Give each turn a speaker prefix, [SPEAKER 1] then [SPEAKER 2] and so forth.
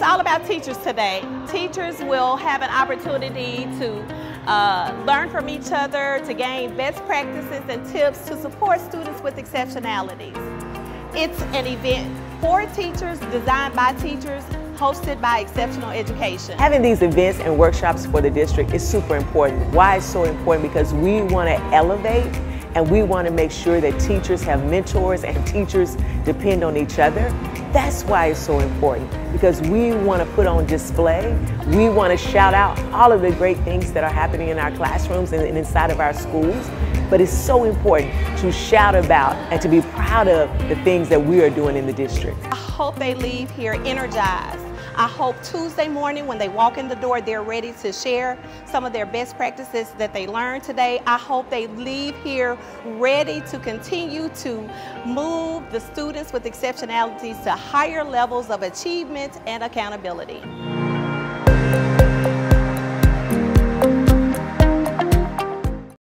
[SPEAKER 1] all about teachers today. Teachers will have an opportunity to learn from each other, to gain best practices and tips to support students with exceptionalities. It's an event for teachers, designed by teachers, hosted by Exceptional Education.
[SPEAKER 2] Having these events and workshops for the district is super important. Why it's so important? Because we want to elevate and we want to make sure that teachers have mentors and teachers depend on each other. That's why it's so important, because we want to put on display, we want to shout out all of the great things that are happening in our classrooms and inside of our schools. But it's so important to shout about and to be proud of the things that we are doing in the district.
[SPEAKER 1] I hope they leave here energized. I hope Tuesday morning when they walk in the door, they're ready to share some of their best practices that they learned today. I hope they leave here ready to continue to move the students with exceptionalities to higher levels of achievement and accountability.